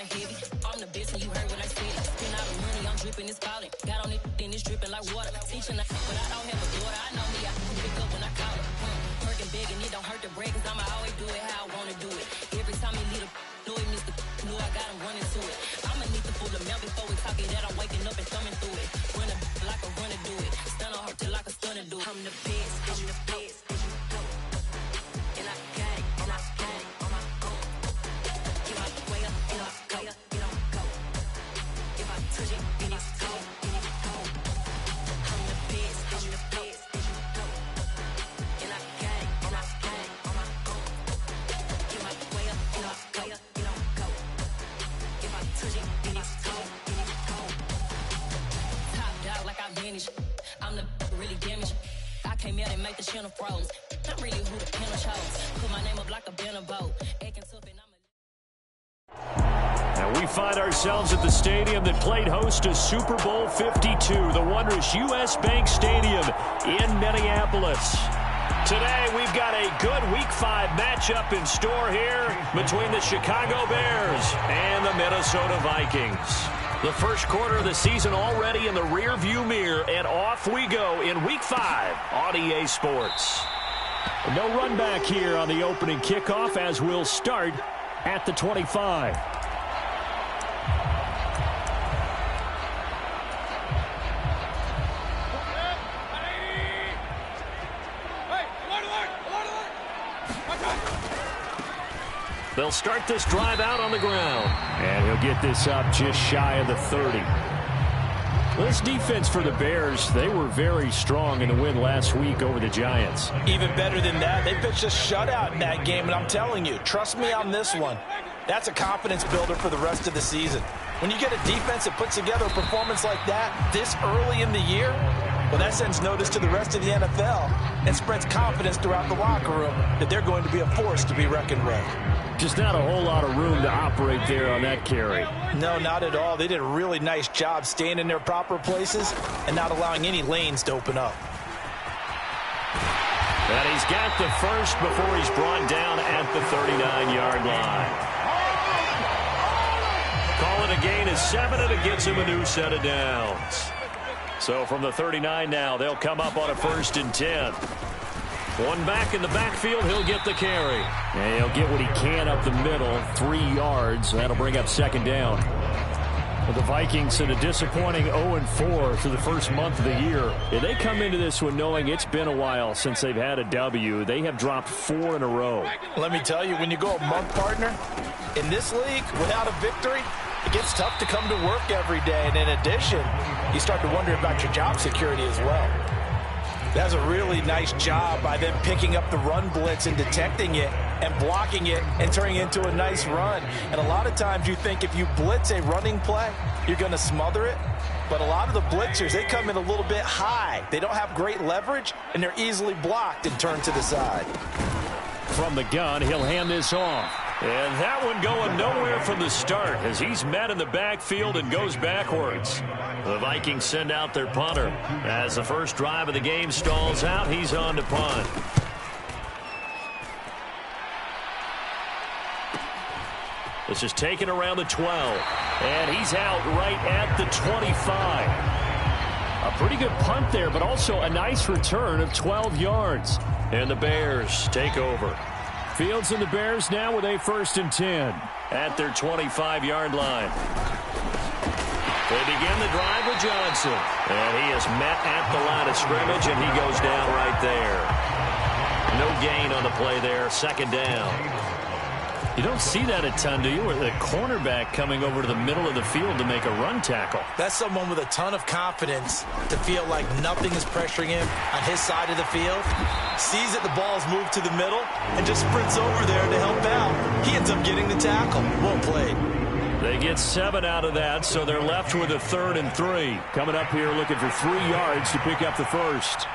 right heavy. I'm the best and you heard what I said. Spend all the money, I'm dripping, it's falling. Got on it, then it's dripping like water. Teaching the but I don't have a daughter. I know me, I can pick up when I call her. Working big and it don't hurt the break, cause I'ma always do it how I wanna do it. Every time he lead a know it, Mr. Know I got him running to it. I'ma need the full amount before we talk it that I'm waking up and thumbing through it. Run a like a runner do it. Stun on her till like a stunner do it. I'm the best, I'm the best. And I got it, and I got it on my own. Get my way up, and I go, it don't go. If I touch it, then it's cold, then it's cold. I'm the best, I'm the best. And I got it, and I got it on my own. Get my way up, and I go, it don't go. If I touch it, then it's cold, then it's cold. Top dog like I vanished. I'm the really damaged. I came out and make the channel froze. I'm really who the panel chose. Put my name up like a banner boat. Acting tough and And we find ourselves at the stadium that played host to Super Bowl 52, the wondrous U.S. Bank Stadium in Minneapolis. Today, we've got a good Week 5 matchup in store here between the Chicago Bears and the Minnesota Vikings. The first quarter of the season already in the rearview mirror, and off we go in Week 5 on EA Sports. No run back here on the opening kickoff as we'll start at the 25. They'll start this drive out on the ground. And he'll get this up just shy of the 30. Well, this defense for the Bears, they were very strong in the win last week over the Giants. Even better than that, they pitched a shutout in that game, and I'm telling you, trust me on this one. That's a confidence builder for the rest of the season. When you get a defense that puts together a performance like that this early in the year, well, that sends notice to the rest of the NFL and spreads confidence throughout the locker room that they're going to be a force to be reckoned with. Just not a whole lot of room to operate there on that carry. No, not at all. They did a really nice job staying in their proper places and not allowing any lanes to open up. And he's got the first before he's brought down at the 39-yard line. Call it a gain of 7, and it gets him a new set of downs. So from the 39 now, they'll come up on a 1st and 10. One back in the backfield, he'll get the carry. And he'll get what he can up the middle, 3 yards. That'll bring up 2nd down. Well, the Vikings in a disappointing 0-4 through the first month of the year. Yeah, they come into this one knowing it's been a while since they've had a W. They have dropped 4 in a row. Let me tell you, when you go a month, partner, in this league, without a victory, it gets tough to come to work every day. And in addition, you start to wonder about your job security as well. That's a really nice job by them picking up the run blitz and detecting it and blocking it and turning it into a nice run. And a lot of times you think if you blitz a running play, you're going to smother it. But a lot of the blitzers, they come in a little bit high. They don't have great leverage, and they're easily blocked and turned to the side. From the gun, he'll hand this off. And that one going nowhere from the start as he's met in the backfield and goes backwards. The Vikings send out their punter. As the first drive of the game stalls out, he's on to punt. This is taken around the 12. And he's out right at the 25. A pretty good punt there, but also a nice return of 12 yards. And the Bears take over. Fields and the Bears now with a 1st and 10 at their 25-yard line. They begin the drive with Johnson. And he is met at the line of scrimmage, and he goes down right there. No gain on the play there, 2nd down. You don't see that a ton, do you? Where the cornerback coming over to the middle of the field to make a run tackle. That's someone with a ton of confidence to feel like nothing is pressuring him on his side of the field. Sees that the ball's moved to the middle and just sprints over there to help out. He ends up getting the tackle. Well played. They get 7 out of that, so they're left with a 3rd and 3. Coming up here looking for 3 yards to pick up the first.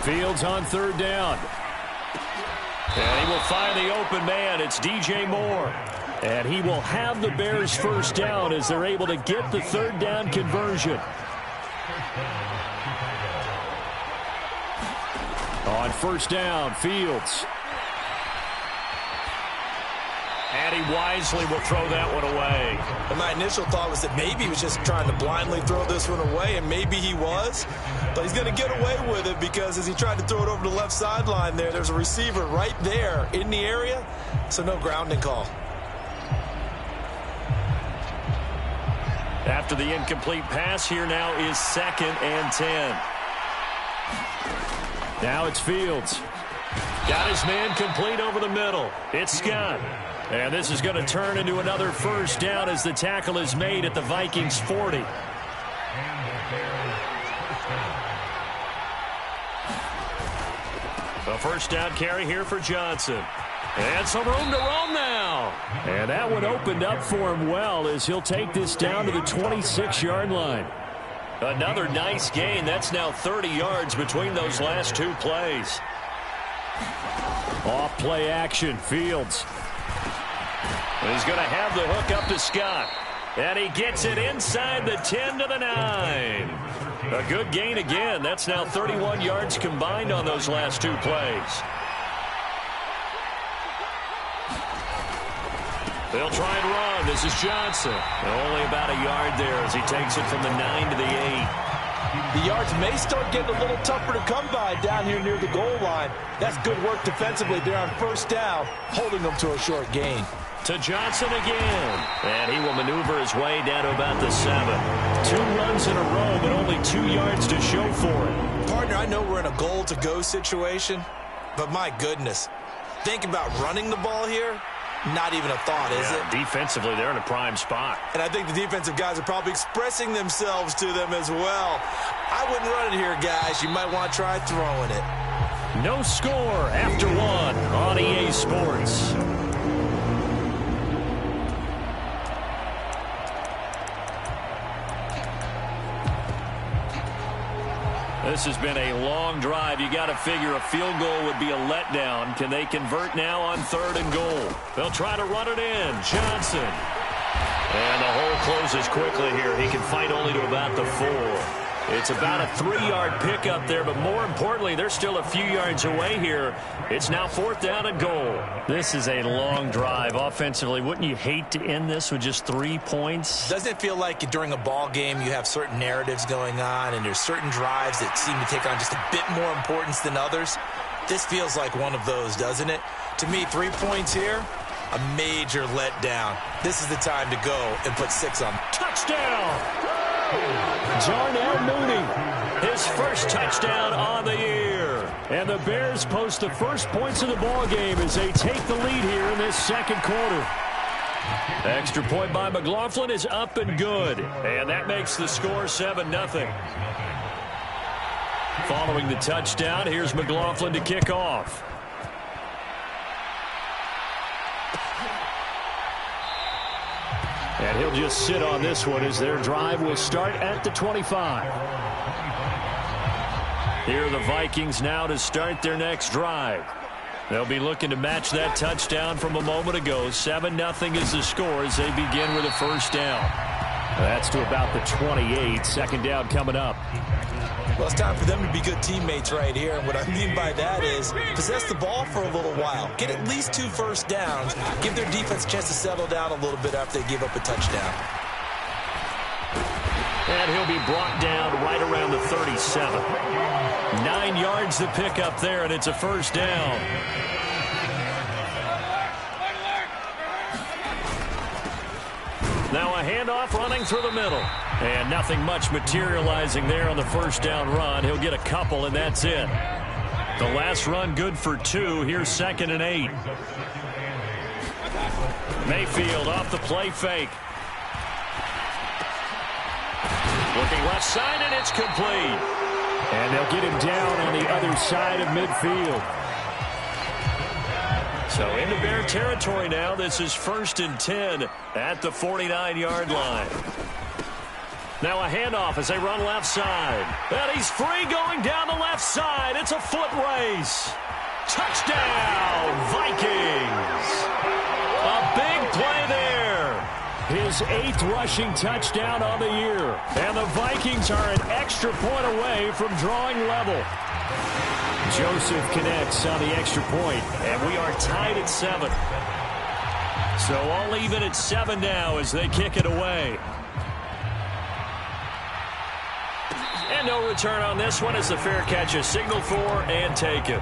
Fields on 3rd down. And he will find the open man. It's DJ Moore. And he will have the Bears' first down as they're able to get the 3rd down conversion. On 1st down, Fields. And he wisely will throw that one away. And my initial thought was that maybe he was just trying to blindly throw this one away, and maybe he was. But he's going to get away with it because as he tried to throw it over the left sideline there's a receiver right there in the area, so no grounding call. After the incomplete pass, here now is 2nd and 10. Now it's Fields. Got his man complete over the middle. It's Scott. And this is going to turn into another first down as the tackle is made at the Vikings 40. A first down carry here for Johnson. And some room to roam now. And that one opened up for him well as he'll take this down to the 26-yard line. Another nice gain. That's now 30 yards between those last two plays. Off play action. Fields. He's going to have the hook up to Scott. And he gets it inside the 10 to the 9. A good gain again. That's now 31 yards combined on those last two plays. They'll try and run. This is Johnson. Only about a yard there as he takes it from the 9 to the 8. The yards may start getting a little tougher to come by down here near the goal line. That's good work defensively there on first down, holding them to a short gain. To Johnson again. And he will maneuver his way down to about the 7. 2 runs in a row, but only 2 yards to show for it. Partner, I know we're in a goal-to-go situation, but my goodness, think about running the ball here. Not even a thought, is it? Defensively, they're in a prime spot. And I think the defensive guys are probably expressing themselves to them as well. I wouldn't run it here, guys. You might want to try throwing it. No score after 1 on EA Sports. This has been a long drive. You got to figure a field goal would be a letdown. Can they convert now on 3rd and goal? They'll try to run it in. Johnson. And the hole closes quickly here. He can fight only to about the 4. It's about a 3-yard pickup there, but more importantly, they're still a few yards away here. It's now 4th down and goal. This is a long drive offensively. Wouldn't you hate to end this with just 3 points? Doesn't it feel like during a ball game you have certain narratives going on and there's certain drives that seem to take on just a bit more importance than others? This feels like one of those, doesn't it? To me, 3 points here, a major letdown. This is the time to go and put 6 on. Touchdown! Darnell Mooney, his first touchdown on the year. And the Bears post the first points of the ball game as they take the lead here in this second quarter. Extra point by McLaughlin is up and good. And that makes the score 7-0. Following the touchdown, here's McLaughlin to kick off. And he'll just sit on this one as their drive will start at the 25. Here are the Vikings now to start their next drive. They'll be looking to match that touchdown from a moment ago. 7-0 is the score as they begin with a first down. That's to about the 28. Second down coming up. Well, it's time for them to be good teammates right here. And what I mean by that is possess the ball for a little while. Get at least 2 first downs. Give their defense a chance to settle down a little bit after they give up a touchdown. And he'll be brought down right around the 37. 9 yards to pick up there, and it's a first down. Now a handoff running through the middle. And nothing much materializing there on the first down run. He'll get a couple, and that's it. The last run good for 2. Here's 2nd and 8. Mayfield off the play fake. Looking left side, and it's complete. And they'll get him down on the other side of midfield. So into Bear territory now. This is 1st and 10 at the 49-yard line. Now a handoff as they run left side. And he's free going down the left side. It's a foot race. Touchdown, Vikings. A big play there. His 8th rushing touchdown on the year. And the Vikings are an extra point away from drawing level. Joseph connects on the extra point, and we are tied at 7. So all even at 7 now as they kick it away. And no return on this one as the fair catch is signaled for and taken.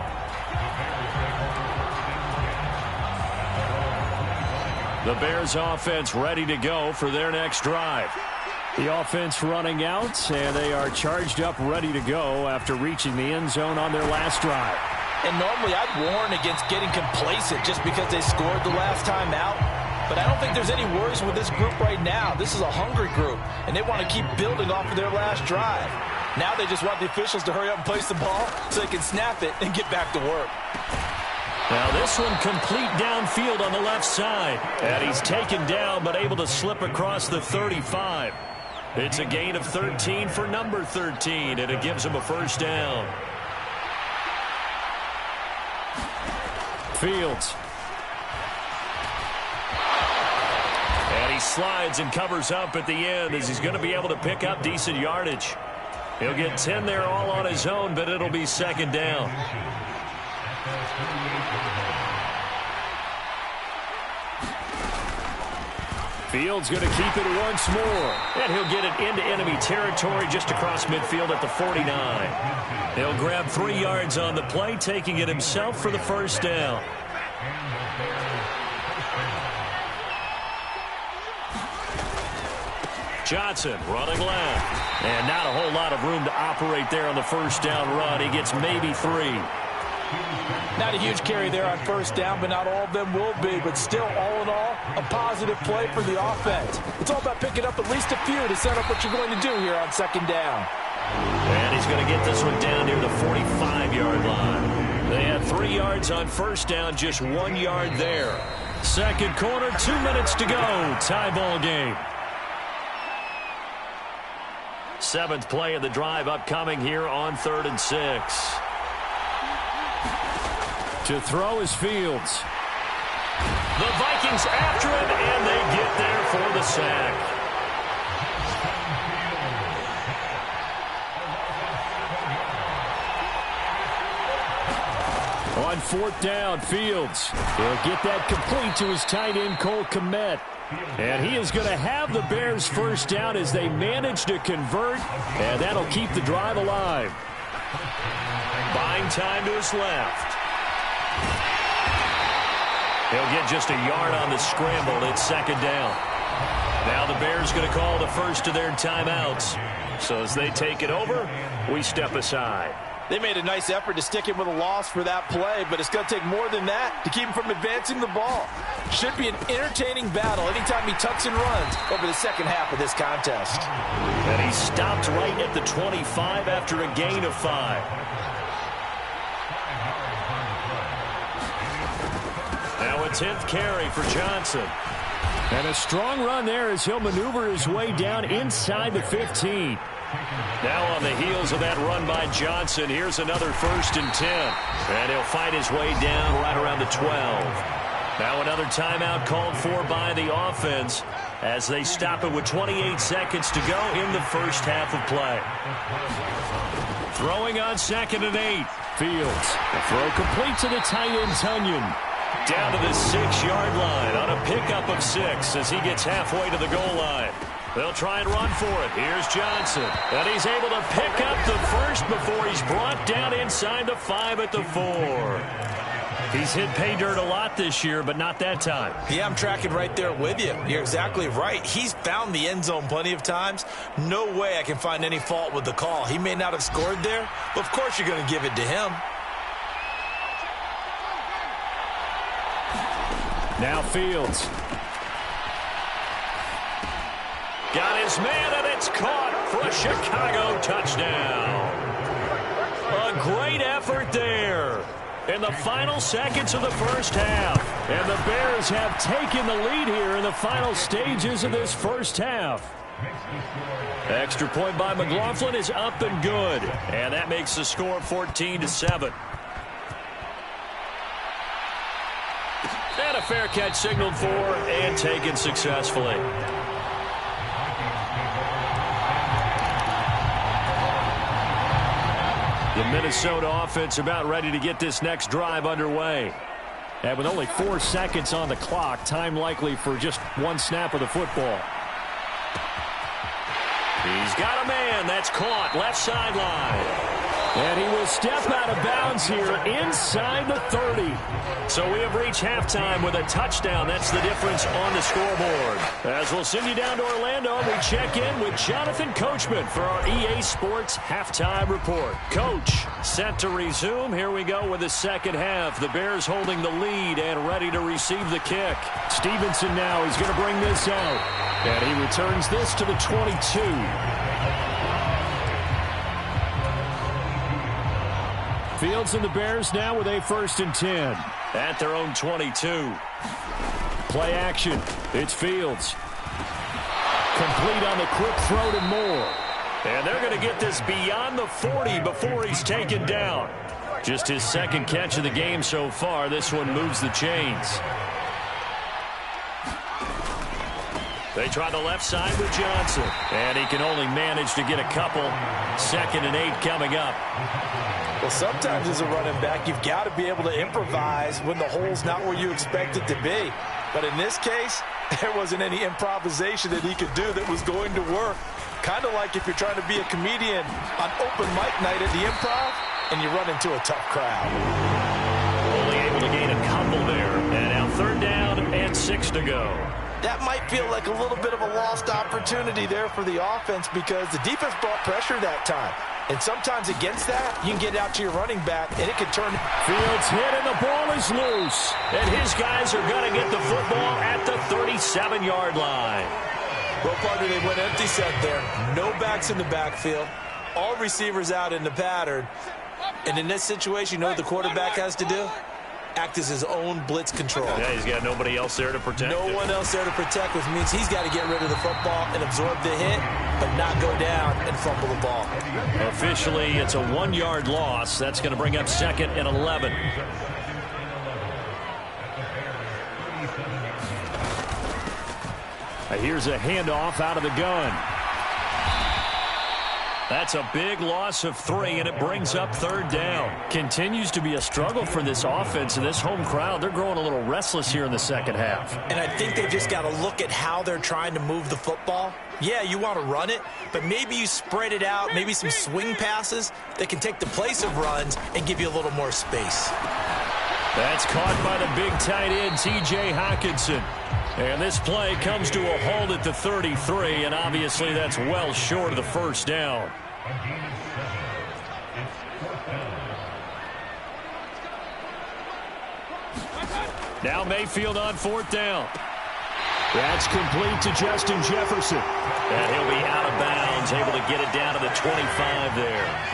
The Bears offense ready to go for their next drive. The offense running out, and they are charged up, ready to go after reaching the end zone on their last drive. And normally I'd warn against getting complacent just because they scored the last time out. But I don't think there's any worries with this group right now. This is a hungry group, and they want to keep building off of their last drive. Now they just want the officials to hurry up and place the ball so they can snap it and get back to work. Now this one complete downfield on the left side. And he's taken down but able to slip across the 35. It's a gain of 13 for number 13, and it gives him a first down. Fields. And he slides and covers up at the end as he's going to be able to pick up decent yardage. He'll get 10 there all on his own, but it'll be second down. Fields going to keep it once more. And he'll get it into enemy territory just across midfield at the 49. He'll grab 3 yards on the play, taking it himself for the first down. Johnson running left. And not a whole lot of room to operate there on the first down run. He gets maybe 3. Not a huge carry there on first down, but not all of them will be. But still, all in all, a positive play for the offense. It's all about picking up at least a few to set up what you're going to do here on second down. And he's going to get this one down near the 45-yard line. They had 3 yards on first down, just 1 yard there. Second quarter, 2 minutes to go. Tie ball game. 7th play of the drive upcoming here on 3rd and 6. To throw is Fields. The Vikings after him, and they get there for the sack. On 4th down, Fields. He'll get that complete to his tight end, Cole Kmet. And he is going to have the Bears first down as they manage to convert, and that'll keep the drive alive. Buying time to his left. He'll get just a yard on the scramble. It's second down. Now the Bears going to call the first of their timeouts. So as they take it over, we step aside. They made a nice effort to stick him with a loss for that play, but it's going to take more than that to keep him from advancing the ball. Should be an entertaining battle anytime he tucks and runs over the second half of this contest. And he stopped right at the 25 after a gain of 5. Now a 10th carry for Johnson. And a strong run there as he'll maneuver his way down inside the 15. Now on the heels of that run by Johnson, here's another 1st and 10. And he'll fight his way down right around the 12. Now another timeout called for by the offense as they stop it with 28 seconds to go in the first half of play. Throwing on 2nd and 8. Fields. The throw complete to the tight end, Tunyon. Down to the 6-yard line on a pickup of 6 as he gets halfway to the goal line. They'll try and run for it. Here's Johnson. And he's able to pick up the first before he's brought down inside the 5 at the 4. He's hit pay dirt a lot this year, but not that time. Yeah, I'm tracking right there with you. You're exactly right. He's found the end zone plenty of times. No way I can find any fault with the call. He may not have scored there, but of course you're going to give it to him. Now Fields. Got his man, and it's caught for a Chicago touchdown. A great effort there in the final seconds of the first half. And the Bears have taken the lead here in the final stages of this first half. Extra point by McLaughlin is up and good. And that makes the score 14-7. And a fair catch signaled for and taken successfully. The Minnesota offense about ready to get this next drive underway. And with only 4 seconds on the clock, time likely for just one snap of the football. He's got a man. That's caught. Left sideline. And he will step out of bounds here inside the 30. So we have reached halftime with a touchdown. That's the difference on the scoreboard. As we'll send you down to Orlando, we check in with Jonathan Coachman for our EA Sports Halftime Report. Coach, set to resume. Here we go with the second half. The Bears holding the lead and ready to receive the kick. Stevenson now is going to bring this out. And he returns this to the 22. Fields and the Bears now with a 1st and 10. At their own 22. Play action. It's Fields. Complete on the quick throw to Moore. And they're going to get this beyond the 40 before he's taken down. Just his second catch of the game so far. This one moves the chains. They try the left side with Johnson. And he can only manage to get a couple. 2nd and 8 coming up. Well, sometimes as a running back, you've got to be able to improvise when the hole's not where you expect it to be. But in this case, there wasn't any improvisation that he could do that was going to work. Kind of like if you're trying to be a comedian on open mic night at the Improv and you run into a tough crowd. Only able to gain a couple there. And now 3rd down and 6 to go. That might feel like a little bit of a lost opportunity there for the offense because the defense brought pressure that time. And sometimes against that, you can get out to your running back, and it can turn. Fields hit, and the ball is loose. And his guys are going to get the football at the 37-yard line. Well, partner, they went empty set there. No backs in the backfield. All receivers out in the pattern. And in this situation, you know what the quarterback has to do? Act as his own blitz control. Yeah, he's got nobody else there to protect No him. one else there to protect, which means he's got to get rid of the football and absorb the hit, but not go down and fumble the ball. Officially, it's a 1-yard loss. That's going to bring up 2nd and 11. Here's a handoff out of the gun. That's a big loss of 3, and it brings up 3rd down. Continues to be a struggle for this offense and this home crowd. They're growing a little restless here in the second half. And I think they've just got to look at how they're trying to move the football. Yeah, you want to run it, but maybe you spread it out, maybe some swing passes that can take the place of runs and give you a little more space. That's caught by the big tight end, T.J. Hockenson. And this play comes to a halt at the 33, and obviously that's well short of the 1st down. Now Mayfield on 4th down. That's complete to Justin Jefferson. And he'll be out of bounds, able to get it down to the 25 there.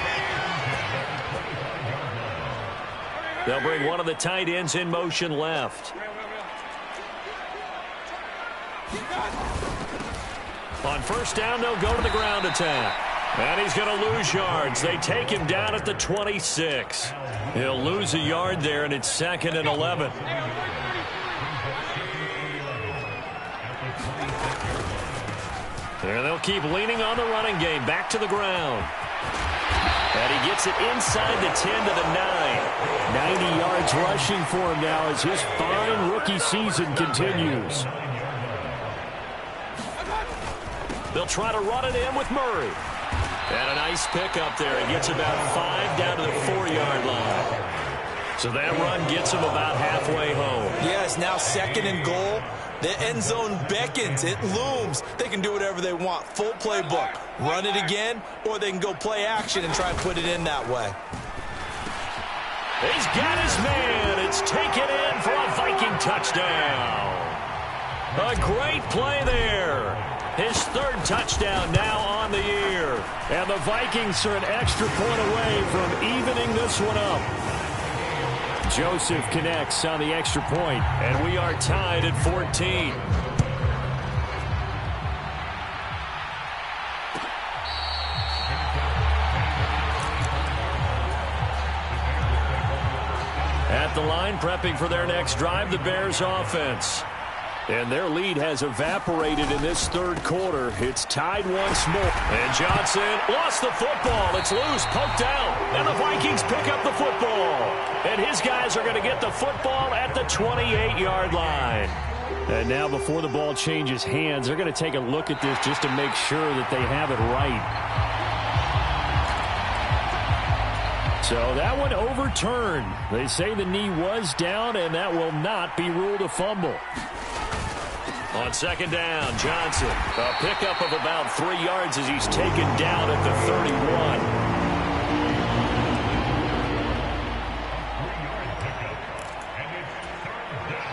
They'll bring one of the tight ends in motion left. On 1st down, they'll go to the ground attack. And he's going to lose yards. They take him down at the 26. He'll lose a yard there, and it's 2nd and 11. And they'll keep leaning on the running game. Back to the ground. And he gets it inside the 10 to the 9. 90 yards rushing for him now as his fine rookie season continues. They'll try to run it in with Murray. And a nice pickup there. He gets about 5 down to the 4-yard line. So that run gets him about halfway home. Yeah, it's now 2nd and goal. The end zone beckons. It looms. They can do whatever they want. Full playbook. Run it again, or they can go play action and try and put it in that way. He's got his man. It's taken in for a Viking touchdown. A great play there. His 3rd touchdown now on the year. And the Vikings are an extra point away from evening this one up. Joseph connects on the extra point, and we are tied at 14. At the line, prepping for their next drive, the Bears offense. And their lead has evaporated in this third quarter. It's tied once more. And Johnson lost the football. It's loose, poked out. And the Vikings pick up the football. And his guys are going to get the football at the 28-yard line. And now before the ball changes hands, they're going to take a look at this just to make sure that they have it right. So that one overturned. They say the knee was down, and that will not be ruled a fumble. On second down, Johnson, a pickup of about 3 yards as he's taken down at the 31.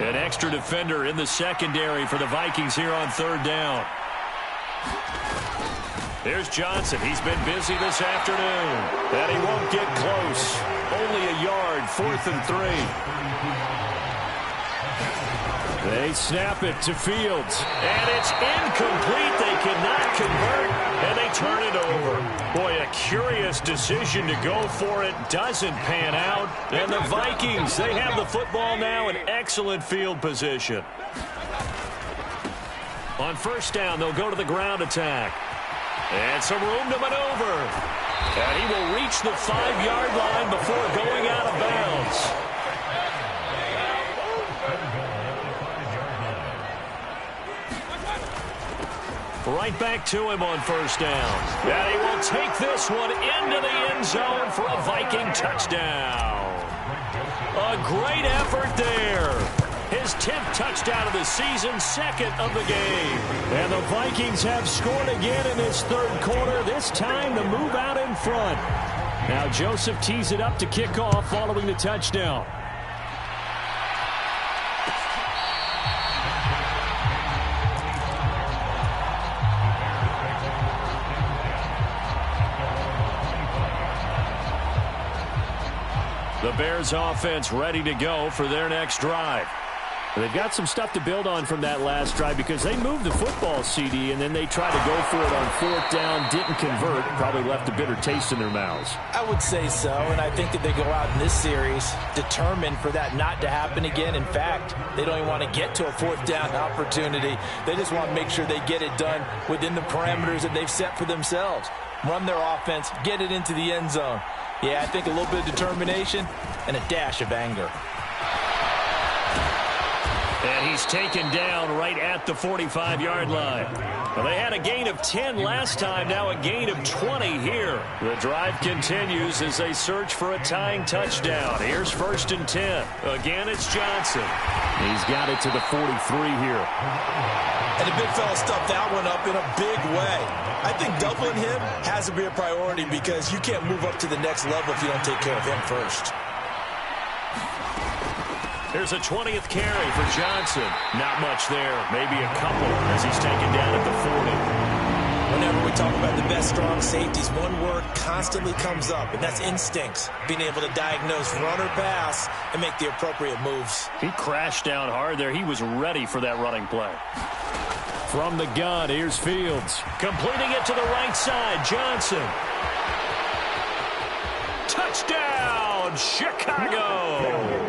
An extra defender in the secondary for the Vikings here on third down. There's Johnson. He's been busy this afternoon. And he won't get close. Only a yard, 4th and 3. They snap it to Fields. And it's incomplete. They cannot convert. And they turn it over. Boy, a curious decision to go for it. Doesn't pan out. And the Vikings, they have the football now in excellent field position. On first down, they'll go to the ground attack. And some room to maneuver. And he will reach the 5-yard line before going out of bounds. Right back to him on first down. And he will take this one into the end zone for a Viking touchdown. A great effort there. His 10th touchdown of the season, 2nd of the game. And the Vikings have scored again in this third quarter, this time to move out in front. Now Joseph tees it up to kick off following the touchdown. The Bears offense ready to go for their next drive. They've got some stuff to build on from that last drive because they moved the football, CD, and then they tried to go for it on 4th down, didn't convert, probably left a bitter taste in their mouths. I would say so, and I think that they go out in this series determined for that not to happen again. In fact, they don't even want to get to a 4th down opportunity. They just want to make sure they get it done within the parameters that they've set for themselves. Run their offense, get it into the end zone. Yeah, I think a little bit of determination and a dash of anger. And he's taken down right at the 45-yard line. Well, they had a gain of 10 last time, now a gain of 20 here. The drive continues as they search for a tying touchdown. Here's 1st and 10. Again, it's Johnson. He's got it to the 43 here. And the big fella stuffed that one up in a big way. I think doubling him has to be a priority because you can't move up to the next level if you don't take care of him first. Here's a 20th carry for Johnson. Not much there. Maybe a couple as he's taken down at the 40. Whenever we talk about the best strong safeties, one word constantly comes up, and that's instincts. Being able to diagnose run or pass and make the appropriate moves. He crashed down hard there. He was ready for that running play. From the gun, here's Fields. Completing it to the right side, Johnson. Touchdown, Chicago!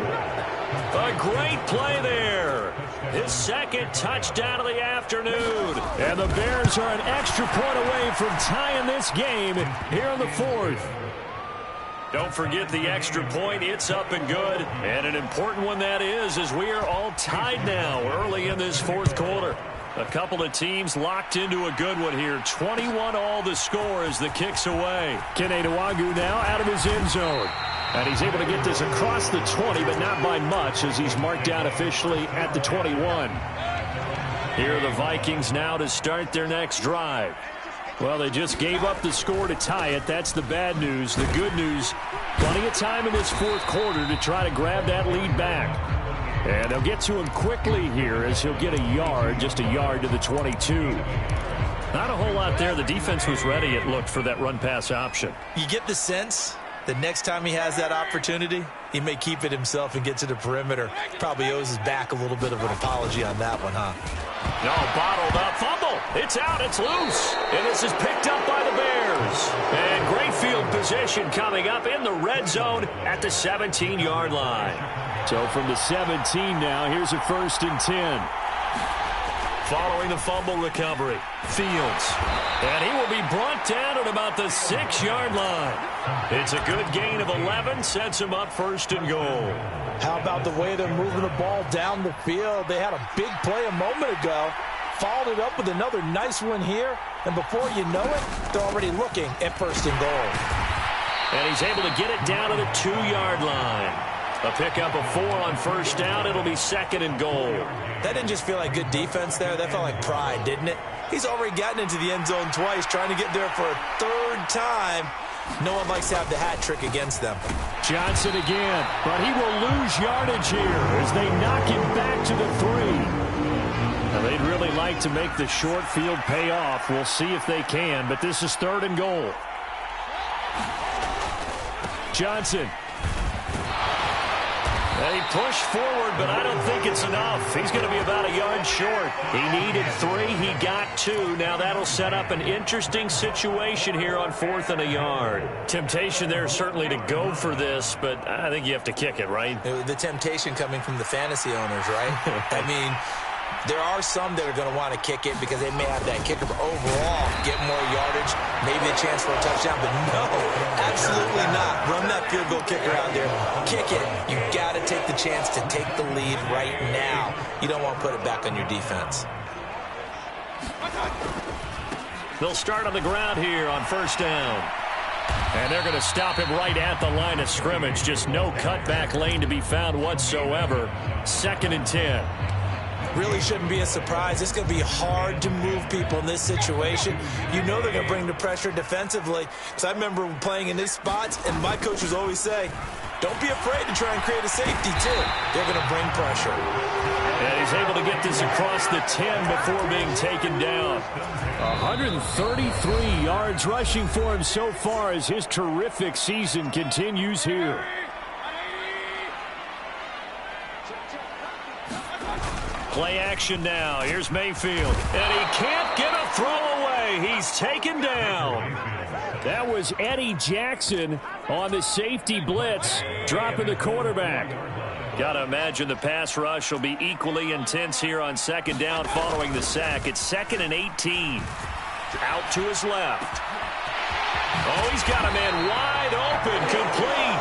A great play there. His 2nd touchdown of the afternoon. And the Bears are an extra point away from tying this game here in the 4th. Don't forget the extra point. It's up and good. And an important one that is, as we are all tied now early in this 4th quarter. A couple of teams locked into a good one here. 21 all the score as the kick's away. Kene Nwangwu now out of his end zone. And he's able to get this across the 20, but not by much as he's marked down officially at the 21. Here are the Vikings now to start their next drive. Well, they just gave up the score to tie it. That's the bad news. The good news, plenty of time in this 4th quarter to try to grab that lead back. And they'll get to him quickly here as he'll get a yard, just a yard to the 22. Not a whole lot there. The defense was ready, it looked, for that run-pass option. You get the sense the next time he has that opportunity, he may keep it himself and get to the perimeter. Probably owes his back a little bit of an apology on that one, huh? No, bottled up. Fumble. It's out. It's loose. And this is picked up by the Bears. And great field position coming up in the red zone at the 17-yard line. So from the 17 now, here's a 1st and 10. Following the fumble recovery, Fields. And he will be brought down at about the 6-yard line. It's a good gain of 11, sets him up first and goal. How about the way they're moving the ball down the field? They had a big play a moment ago, followed it up with another nice one here, and before you know it, they're already looking at first and goal. And he's able to get it down to the 2-yard line. A pickup of 4 on first down. It'll be second and goal. That didn't just feel like good defense there. That felt like pride, didn't it? He's already gotten into the end zone twice, trying to get there for a third time. No one likes to have the hat trick against them. Johnson again, but he will lose yardage here as they knock him back to the 3. Now, they'd really like to make the short field pay off. We'll see if they can, but this is third and goal. Johnson. And he pushed forward, but I don't think it's enough. He's going to be about a yard short. He needed 3. He got 2. Now that'll set up an interesting situation here on 4th and a yard. Temptation there certainly to go for this, but I think you have to kick it, right? The temptation coming from the fantasy owners, right? I mean, there are some that are going to want to kick it because they may have that kicker, but overall, get more yardage, maybe a chance for a touchdown. But no, absolutely not. Run that field goal kicker out there. Kick it. You got to take the chance to take the lead right now. You don't want to put it back on your defense. They'll start on the ground here on first down. And they're going to stop him right at the line of scrimmage. Just no cutback lane to be found whatsoever. 2nd and 10. Really shouldn't be a surprise. It's going to be hard to move people in this situation. You know they're going to bring the pressure defensively. Because I remember playing in these spots, and my coaches always say, don't be afraid to try and create a safety, too. They're going to bring pressure. And he's able to get this across the 10 before being taken down. 133 yards rushing for him so far as his terrific season continues here. Play action now. Here's Mayfield. And he can't get a throw away. He's taken down. That was Eddie Jackson on the safety blitz, dropping the quarterback. Got to imagine the pass rush will be equally intense here on 2nd down following the sack. It's 2nd and 18. Out to his left. Oh, he's got a man wide open, complete.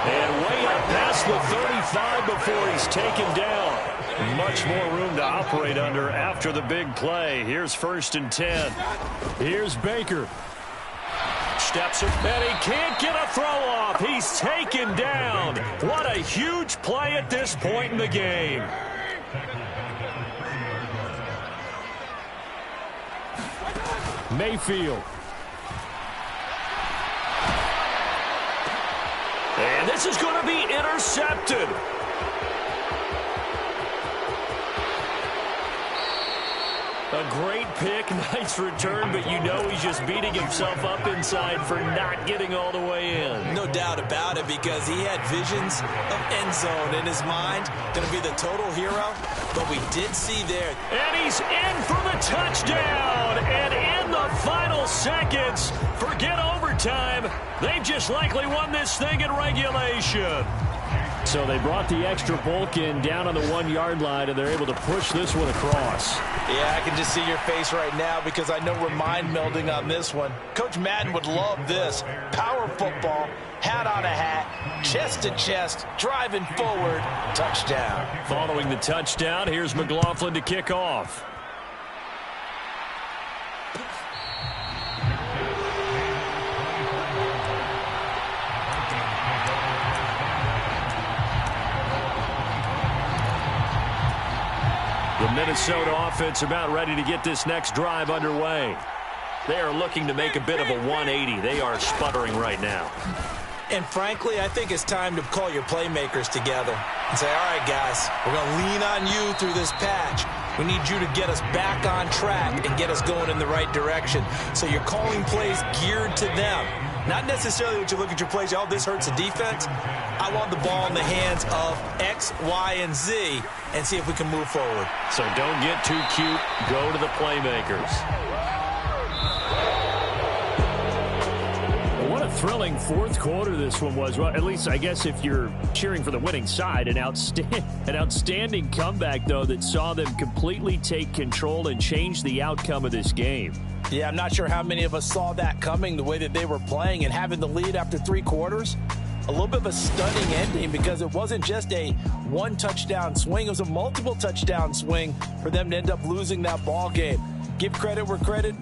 And way up past the 35 before he's taken down. Much more room to operate under after the big play. Here's 1st and 10. Here's Baker. Steps it, and he can't get a throw off. He's taken down. What a huge play at this point in the game. Mayfield. And this is going to be intercepted. A great pick, nice return, but you know he's just beating himself up inside for not getting all the way in. No doubt about it, because he had visions of end zone in his mind. Going to be the total hero, but we did see there. And he's in for the touchdown. And in the final seconds, forget overtime. They've just likely won this thing in regulation. So they brought the extra bulk in down on the 1-yard line, and they're able to push this one across. Yeah, I can just see your face right now because I know we're mind melding on this one. Coach Madden would love this. Power football, hat on a hat, chest to chest, driving forward, touchdown. Following the touchdown, here's McLaughlin to kick off. The Minnesota offense about ready to get this next drive underway. They are looking to make a bit of a 180. They are sputtering right now. And frankly, I think it's time to call your playmakers together and say, all right, guys, we're going to lean on you through this patch. We need you to get us back on track and get us going in the right direction. So you're calling plays geared to them. Not necessarily what you look at your plays, oh, this hurts the defense. I want the ball in the hands of X, Y, and Z and see if we can move forward. So don't get too cute. Go to the playmakers. What a thrilling fourth quarter this one was. Well, at least I guess if you're cheering for the winning side, an outstanding comeback, though, that saw them completely take control and change the outcome of this game. Yeah, I'm not sure how many of us saw that coming, the way that they were playing and having the lead after 3 quarters. A little bit of a stunning ending because it wasn't just a one-touchdown swing. It was a multiple touchdown swing for them to end up losing that ball game. Give credit where credit.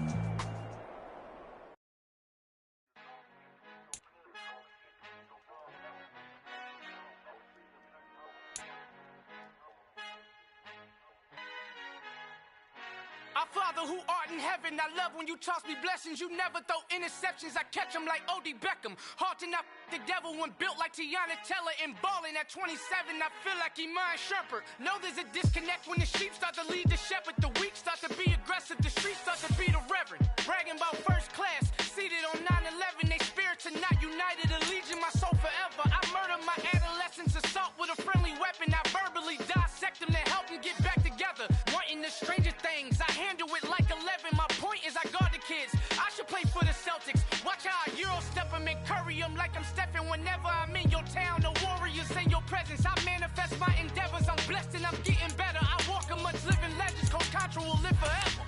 Our Father who art in heaven, I love when you toss me blessings. You never throw interceptions, I catch them like O.D. Beckham. Hard to knock the devil when built like Tiana Teller. And balling at 27, I feel like Iman Shumpert. Know there's a disconnect when the sheep start to lead the shepherd. The weak start to be aggressive, the streets start to be the reverend. Bragging about first class, seated on 9/11. They spirits are not united, a legion, my soul forever. I murder my adolescence, assault with a friendly weapon. I verbally dissect them to help them get back together. Wanting the stranger things, I handle it like 11. My point is I guard the kids. I should play for the Celtics. Watch how I Euro step them and curry them like I'm Stephen. Whenever I'm in your town, the warriors in your presence. I manifest my endeavors. I'm blessed and I'm getting better. I walk amongst living legends. Coach Contra will live forever.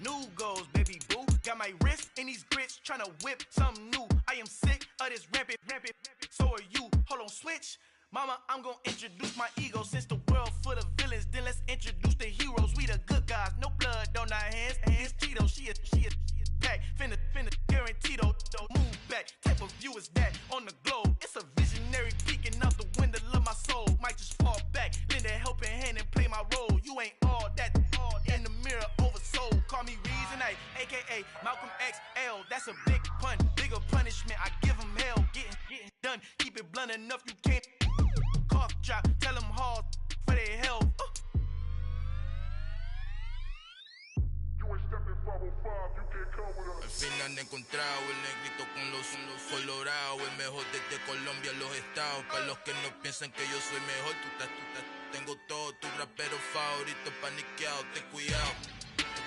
New goals, baby boo. Got my wrist in these grits, tryna whip something new. I am sick of this rampant. So are you. Hold on, switch. Mama, I'm gonna introduce my ego. Since the world full of villains, then let's introduce the heroes. We the good guys, no blood on our hands. Hands Tito, she a pack. Finna guaranteed though. Move back. Type of view is that on the globe? It's a visionary peeking out the window of my soul. Might just fall back, lend a helping hand and play my role. You ain't all that in the mirror oversold. Call me Reason A, aka Malcolm XL. That's a big pun, bigger punishment. I give him hell, getting done. Keep it blunt enough, you can't cough drop. Tell them hard for their health. Al fin han encontrado el negrito con los colorados, el mejor desde Colombia, los estados. Para los que no piensan que yo soy mejor, tengo todo, tu rapero favorito paniqueado, ten cuidado.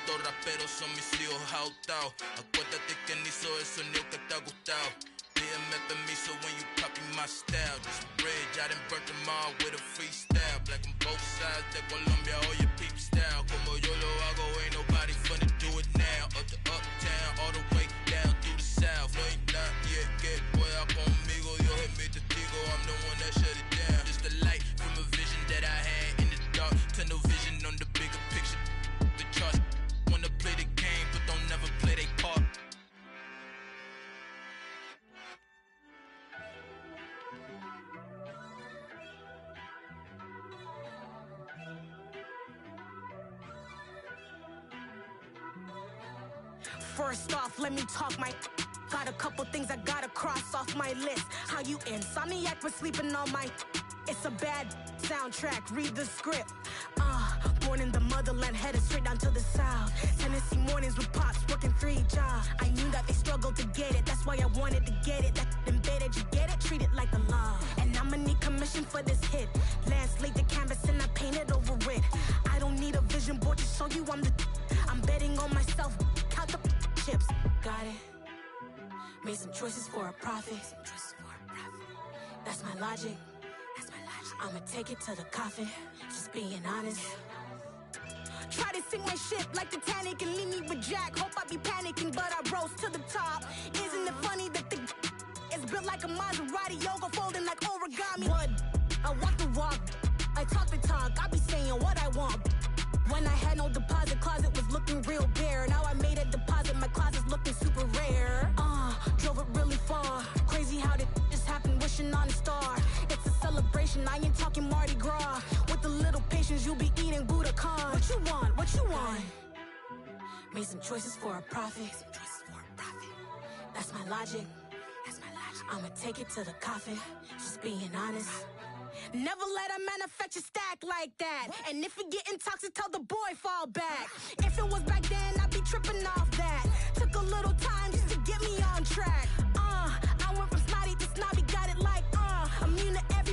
Estos raperos son mis hijos adoptados. Acuérdate que ni hizo el sonido que te ha gustado. Pídeme permiso when you copy my style. This bridge, I done burnt them all with a freestyle. Black on both sides de Colombia, oye peep style. Como yo lo hago, ain't nobody finna do it now. Up to uptown, all the way down through the south. No hay nadie que pueda conmigo, Dios es mi testigo. I'm the one that shut it down. Just a light from a vision that I had in the dark. Tunnel vision on the bigger picture. The charts wanna play the game, but don't never play their part. First off, let me talk my... Got a couple things I gotta cross off my list. How you insomniac for sleeping on my... It's a bad soundtrack, read the script. Born in the motherland, headed straight down to the south. Tennessee mornings with pops, working 3 jobs. I knew that they struggled to get it, that's why I wanted to get it. That embedded, you get it, treat it like a law. And I'ma need commission for this hit. Lance laid the canvas and I painted over it. I don't need a vision board to show you I'm betting on myself, count the chips. Got it. Made some choices for a profit. That's my logic. I'ma take it to the coffin, just being honest. Try to sink my ship like Titanic and leave me with Jack. Hope I be panicking, but I rose to the top. Isn't it funny that the is built like a Maserati, yoga folding like origami? What? I walk the walk, I talk the talk, I be saying what I want. When I had no deposit, closet was looking real bare. Now I made a deposit, my closet's looking super rare. Drove it really far. Crazy how did just happen, wishing on a star. It's a celebration, I ain't talking Mardi Gras. With a little patience, you'll be eating Budokan. What you want? What you want? Made some choices for a profit. That's my logic. I'ma take it to the coffin, just being honest. Never let a manufacture stack like that. And if it getting toxic, tell the boy fall back. If it was back then, I'd be tripping off that. Took a little time just to get me on track. I went from snotty to snobby, got it like, immune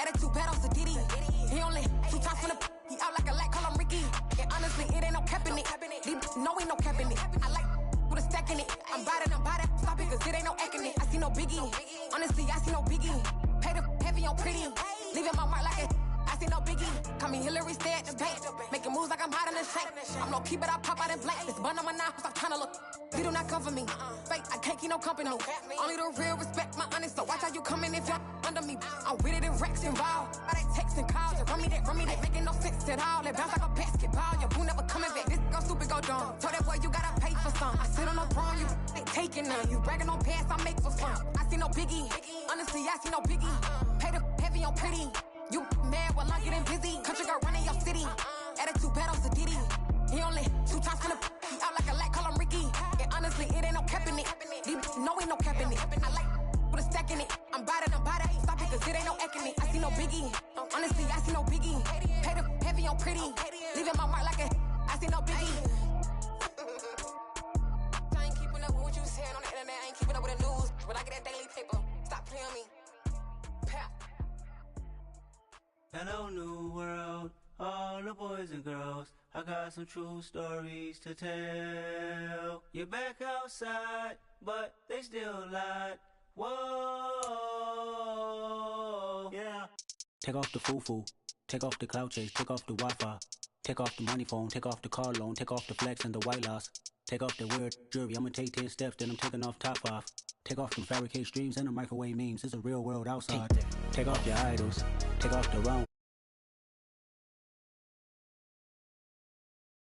Attitude bad on Diddy. He only 2 times from the he out like a light, call him Ricky. And honestly, it ain't no cap in it. No, ain't no cap in it. I like with a stack in it. I'm bad. Stop it, cause it ain't no acting it. I see no biggie. Honestly, I see no biggie. Pay the heavy on pretty. Leaving my mark like it. I see no biggie. Call me Hillary, stay at the bank. Making moves like I'm hot in the shank. I'm no keep it, I pop out in blank. This bun on my knife, stop trying to look. They do not come for me. Fake, I can't keep no company. Only the real respect my honest. So watch how you coming if you're under me. I'm with it and Rex involved. All they texts and calls. Run me that, making no sense at all. They bounce like a basketball. Your boo never coming back. This go stupid, go dumb. Told that boy you gotta pay for some. I sit on the throne, you ain't taking none. You bragging on past, I make for fun. I see no biggie. Honestly, I see no biggie. Pay the heavy on pretty. You mad while I'm getting busy. Country girl running your city. Attitude bad on Diddy. He only 2 times from the he out like a light, call him Ricky. And honestly, it ain't no cap in it. No, ain't no cap in it. I like with a stack in it. I'm bad. Stop it, cause it ain't no acting it. I see no biggie. Honestly, I see no biggie. Pay the heavy on pretty. Leaving my mark like a I see no biggie. I ain't keeping up with what you saying on the internet. I ain't keeping up with the news. But I get that daily paper. Stop playing me. Hello, new world, all the boys and girls. I got some true stories to tell. You're back outside, but they still lied. Whoa, yeah. Take off the foo-foo, take off the cloud chase, take off the Wi-Fi, take off the money phone, take off the car loan, take off the flex and the white loss. Take off the weird jewelry, I'ma take 10 steps, then I'm taking off top 5. Take off the fabricate streams and the microwave memes, it's a real world outside. Take off your idols, take off the wrong.